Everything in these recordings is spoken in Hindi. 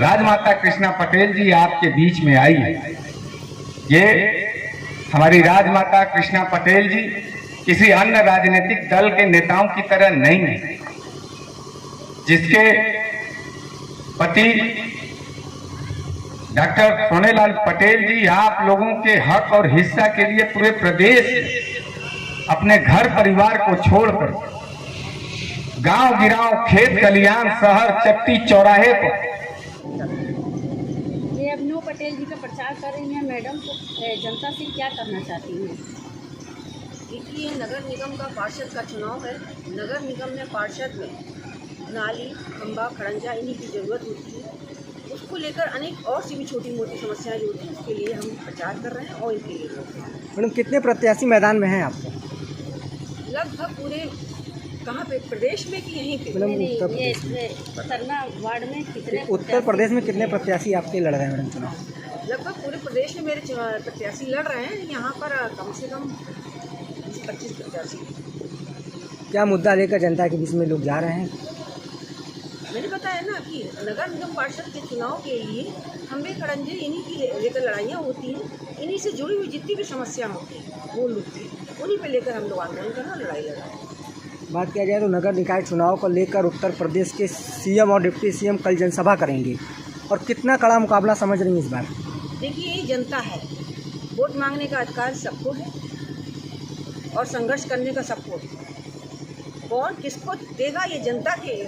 राजमाता कृष्णा पटेल जी आपके बीच में आई है। ये हमारी राजमाता कृष्णा पटेल जी किसी अन्य राजनीतिक दल के नेताओं की तरह नहीं है, जिसके पति डॉक्टर सोनेलाल पटेल जी आप लोगों के हक और हिस्सा के लिए पूरे प्रदेश अपने घर परिवार को छोड़कर गांव गिराव खेत खलिहान शहर चट्टी चौराहे पर ये अभिनव पटेल जी का प्रचार कर रही हैं मैडम, तो जनता से क्या करना चाहती हैं? देखिए, नगर निगम का पार्षद का चुनाव है। नगर निगम में पार्षद में नाली, खंबा, खड़ंजा इन्हीं की ज़रूरत होती है। उसको लेकर अनेक और सी भी छोटी मोटी समस्याएं जो होती हैं, उसके लिए हम प्रचार कर रहे हैं और इनके लिए मैडम कितने प्रत्याशी मैदान में हैं आपके? लगभग पूरे कहाँ पे, प्रदेश में कि यहीं पे? मैडम ये सरना वार्ड में कितने उत्तर प्रदेश में कितने प्रत्याशी आपके लड़ रहे हैं मैडम चुनाव? लगभग पूरे प्रदेश में मेरे प्रत्याशी लड़ रहे हैं। यहाँ पर कम से कम 25 प्रत्याशी। क्या मुद्दा लेकर जनता के बीच में लोग जा रहे हैं? मैंने बताया ना कि नगर निगम पार्षद के चुनाव के लिए खंबे खड़ंजे इन्हीं की लेकर लड़ाइयाँ होती हैं। इन्हीं से जुड़ी हुई जितनी भी समस्या होती है मूल रूप से उन्हीं पे लेकर हम लोग आंदोलन करना, लड़ाई लड़ रहे हैं। बात किया जाए तो नगर निकाय चुनाव को लेकर उत्तर प्रदेश के सीएम और डिप्टी सीएम कल जनसभा करेंगे, और कितना कड़ा मुकाबला समझ रही हैं इस बार? देखिए, ये जनता है, वोट मांगने का अधिकार सबको है और संघर्ष करने का सबको है। कौन किसको देगा ये जनता के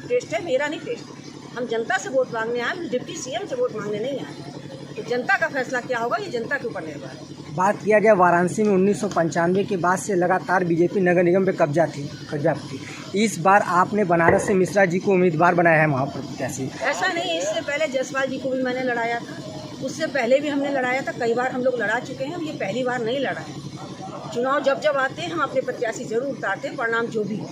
टेस्ट है, मेरा नहीं टेस्ट। हम जनता से वोट मांगने आए, डिप्टी सीएम से वोट मांगने नहीं आए। तो जनता का फैसला क्या होगा ये जनता के ऊपर निर्भर है। बात किया जाए वाराणसी में 1995 के बाद से लगातार बीजेपी नगर निगम पे कब्जा थी। इस बार आपने बनारस से मिश्रा जी को उम्मीदवार बनाया है वहाँ प्रत्याशी। ऐसा नहीं, इससे पहले जायसवाल जी को भी मैंने लड़ाया था, उससे पहले भी हमने लड़ाया था, कई बार हम लोग लड़ा चुके हैं। हम ये पहली बार नहीं लड़ा है। चुनाव जब जब आते हैं हम अपने प्रत्याशी जरूर उतारते हैं, परिणाम जो भी हो।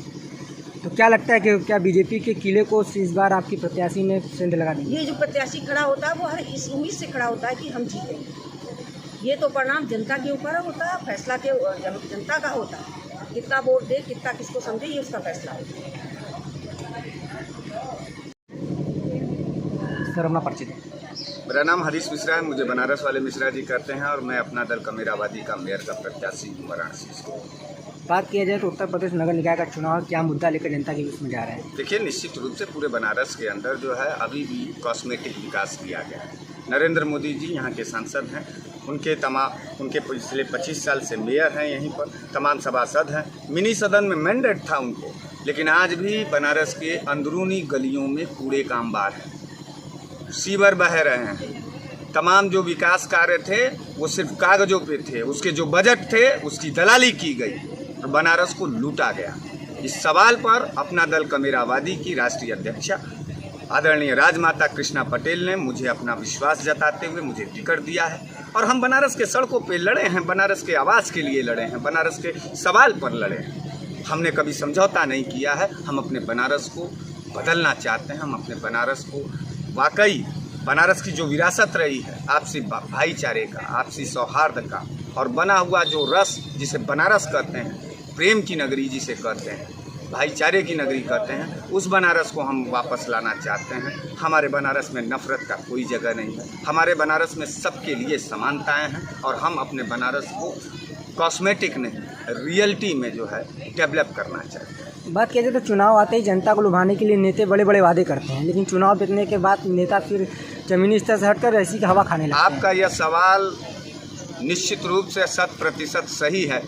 तो क्या लगता है कि क्या बीजेपी के किले को इस बार आपकी प्रत्याशी ने सेंध लगा दी? ये जो प्रत्याशी खड़ा होता है वो हर इस उम्मीद से खड़ा होता है कि हम जीतेंगे। ये तो परिणाम जनता के ऊपर होता है, फैसला के जनता का होता है। कितना वोट दे, कितना किसको समझे, ये उसका फैसला है। सर अपना परिचय दें। मेरा नाम हरीश मिश्रा है, मुझे बनारस वाले मिश्रा जी कहते हैं और मैं अपना दल कमेराबादी का मेयर का प्रत्याशी हूँ वाराणसी से। बात किया जाए तो उत्तर प्रदेश नगर निकाय का चुनाव क्या मुद्दा लेकर जनता के बीच में जा रहे हैं? देखिए, निश्चित रूप से पूरे बनारस के अंदर जो है अभी भी कॉस्मेटिक विकास किया गया है। नरेंद्र मोदी जी यहाँ के सांसद हैं, उनके पिछले 25 साल से मेयर हैं, यहीं पर तमाम सभासद हैं। मिनी सदन में मैंडेट था उनको, लेकिन आज भी बनारस के अंदरूनी गलियों में कूड़े का अंबार है, सीवर बह रहे हैं। तमाम जो विकास कार्य थे वो सिर्फ कागजों पे थे, उसके जो बजट थे उसकी दलाली की गई और बनारस को लूटा गया। इस सवाल पर अपना दल कमेरावादी की राष्ट्रीय अध्यक्षा आदरणीय राजमाता कृष्णा पटेल ने मुझे अपना विश्वास जताते हुए मुझे टिकट दिया है और हम बनारस के सड़कों पे लड़े हैं, बनारस के आवाज़ के लिए लड़े हैं, बनारस के सवाल पर लड़े हैं। हमने कभी समझौता नहीं किया है। हम अपने बनारस को बदलना चाहते हैं। हम अपने बनारस को वाकई बनारस की जो विरासत रही है आपसी भाईचारे का, आपसी सौहार्द का और बना हुआ जो रस जिसे बनारस कहते हैं, प्रेम की नगरी जिसे कहते हैं, भाईचारे की नगरी कहते हैं, उस बनारस को हम वापस लाना चाहते हैं। हमारे बनारस में नफ़रत का कोई जगह नहीं है। हमारे बनारस में सबके लिए समानताएं हैं और हम अपने बनारस को कॉस्मेटिक नहीं, रियलिटी में जो है डेवलप करना चाहते हैं। बात किया जाए तो चुनाव आते ही जनता को लुभाने के लिए नेता बड़े बड़े वादे करते हैं, लेकिन चुनाव जीतने के बाद नेता फिर जमीनी स्तर से हटकर ऐसी की हवा खाने लगते हैं। आपका यह सवाल निश्चित रूप से 100% सही है,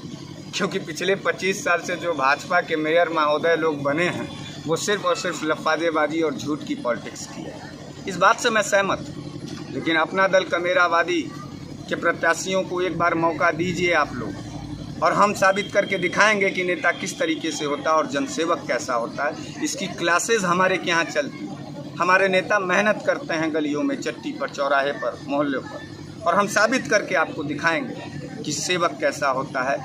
क्योंकि पिछले 25 साल से जो भाजपा के मेयर महोदय लोग बने हैं वो सिर्फ और सिर्फ लफादेबाजी और झूठ की पॉलिटिक्स की है। इस बात से मैं सहमत हूँ, लेकिन अपना दल कमेरावादी के प्रत्याशियों को एक बार मौका दीजिए आप लोग, और हम साबित करके दिखाएंगे कि नेता किस तरीके से होता है और जनसेवक कैसा होता है। इसकी क्लासेस हमारे के यहाँ चलती हैं। हमारे नेता मेहनत करते हैं गलियों में, चट्टी पर, चौराहे पर, मोहल्लों पर, और हम साबित करके आपको दिखाएंगे कि सेवक कैसा होता है,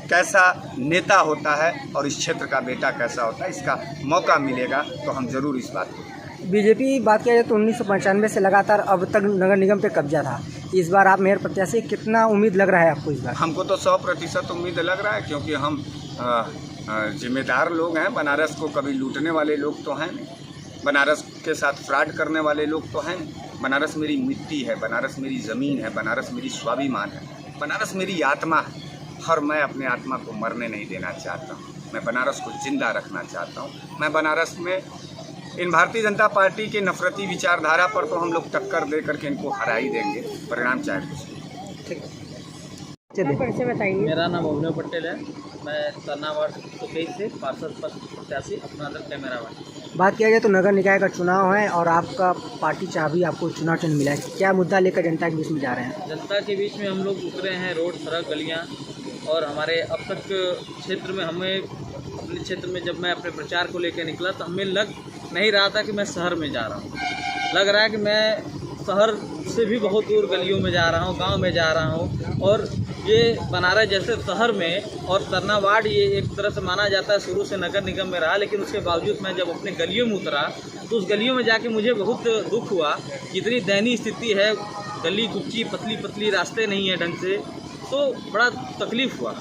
कैसा नेता होता है और इस क्षेत्र का बेटा कैसा होता है। इसका मौका मिलेगा तो हम ज़रूर इस बात को। बीजेपी बात किया जाए तो 1995 से लगातार अब तक नगर निगम पे कब्जा था। इस बार आप मेयर प्रत्याशी, कितना उम्मीद लग रहा है आपको इस बार? हमको तो 100% उम्मीद लग रहा है, क्योंकि हम जिम्मेदार लोग हैं। बनारस को कभी लूटने वाले लोग तो हैं नहीं। बनारस के साथ फ्रॉड करने वाले लोग तो हैं। बनारस मेरी मिट्टी है, बनारस मेरी ज़मीन है, बनारस मेरी स्वाभिमान है, बनारस मेरी आत्मा है और मैं अपने आत्मा को मरने नहीं देना चाहता हूँ। मैं बनारस को जिंदा रखना चाहता हूँ। मैं बनारस में इन भारतीय जनता पार्टी के नफरती विचारधारा पर तो हम लोग टक्कर दे करके इनको हरा ही देंगे, परिणाम चाहे कुछ। ठीक परिचय बताइए। मेरा नाम अभिनव पटेल है। मैं तरना वार्ड 123 से पार्षद पद प्रत्याशी अपना दल कैमरा वार्ड। बात किया जाए तो नगर निकाय का चुनाव है और आपका पार्टी चाबी आपको चुनाव चिन्ह मिला है, क्या मुद्दा लेकर जनता के बीच में जा रहे हैं? जनता के बीच में हम लोग उतरे हैं, रोड, सड़क, गलियाँ, और हमारे अब तक क्षेत्र में अपने क्षेत्र में जब मैं अपने प्रचार को लेकर निकला तो हमें लग नहीं रहा था कि मैं शहर में जा रहा हूँ। लग रहा है कि मैं शहर से भी बहुत दूर गलियों में जा रहा हूँ, गांव में जा रहा हूँ। और ये बनारस जैसे शहर में और तरना वार्ड ये एक तरह से माना जाता है शुरू से नगर निगम में रहा, लेकिन उसके बावजूद मैं जब अपने गलियों में उतरा तो उस गलियों में जाके मुझे बहुत दुख हुआ कि इतनी दयनीय स्थिति है, गली कुच्ची, पतली पतली, रास्ते नहीं है ढंग से, तो बड़ा तकलीफ़ हुआ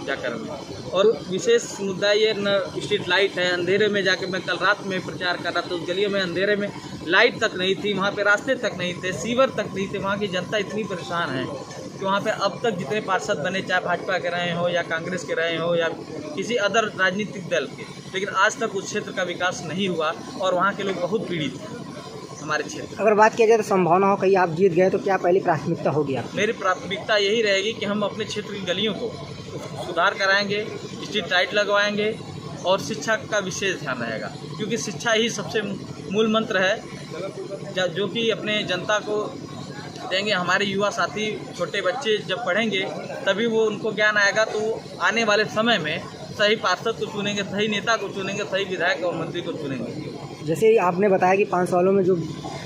जाकर में। और विशेष मुद्दा ये न स्ट्रीट लाइट है, अंधेरे में जाके मैं कल रात में प्रचार कर रहा था, उस गलियों में अंधेरे में लाइट तक नहीं थी, वहाँ पे रास्ते तक नहीं थे, सीवर तक नहीं थे। वहाँ की जनता इतनी परेशान है कि वहाँ पे अब तक जितने पार्षद बने, चाहे भाजपा के रहे हो या कांग्रेस के रहे हो या किसी अदर राजनीतिक दल के, लेकिन आज तक उस क्षेत्र का विकास नहीं हुआ और वहाँ के लोग बहुत पीड़ित हैं हमारे क्षेत्र। अगर बात किया जाए तो संभावना हो कहीं आप जीत गए तो क्या पहली प्राथमिकता होगी आपकी? मेरी प्राथमिकता यही रहेगी कि हम अपने क्षेत्र की गलियों को सुधार कराएंगे, स्ट्रीट लाइट लगवाएंगे और शिक्षा का विशेष ध्यान रहेगा, क्योंकि शिक्षा ही सबसे मूल मंत्र है जो कि अपने जनता को देंगे। हमारे युवा साथी, छोटे बच्चे जब पढ़ेंगे तभी वो उनको ज्ञान आएगा, तो आने वाले समय में सही पार्षद को चुनेंगे, सही नेता को चुनेंगे, सही विधायक और मंत्री को चुनेंगे। जैसे आपने बताया कि 5 सालों में जो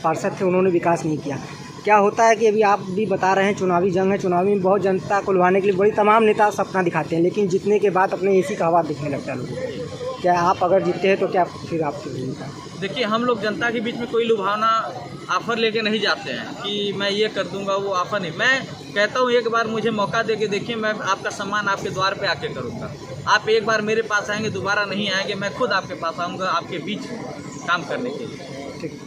पार्षद थे उन्होंने विकास नहीं किया, क्या होता है कि अभी आप भी बता रहे हैं चुनावी जंग है, चुनावी में बहुत जनता को लुभाने के लिए बड़ी तमाम नेता सपना दिखाते हैं, लेकिन जीतने के बाद अपने एसी का हवा दिखने लगता है लोगों को। क्या आप अगर जीतते हैं तो क्या फिर आपकी भूमिका? देखिए, हम लोग जनता के बीच में कोई लुभावना ऑफ़र लेके नहीं जाते हैं कि मैं ये कर दूंगा, वो ऑफ़र नहीं। मैं कहता हूँ एक बार मुझे मौका दे के देखिए, मैं आपका सम्मान आपके द्वार पे आके करूँगा। आप एक बार मेरे पास आएंगे, दोबारा नहीं आएंगे, मैं खुद आपके पास आऊँगा आपके बीच काम करने के लिए। ठीक।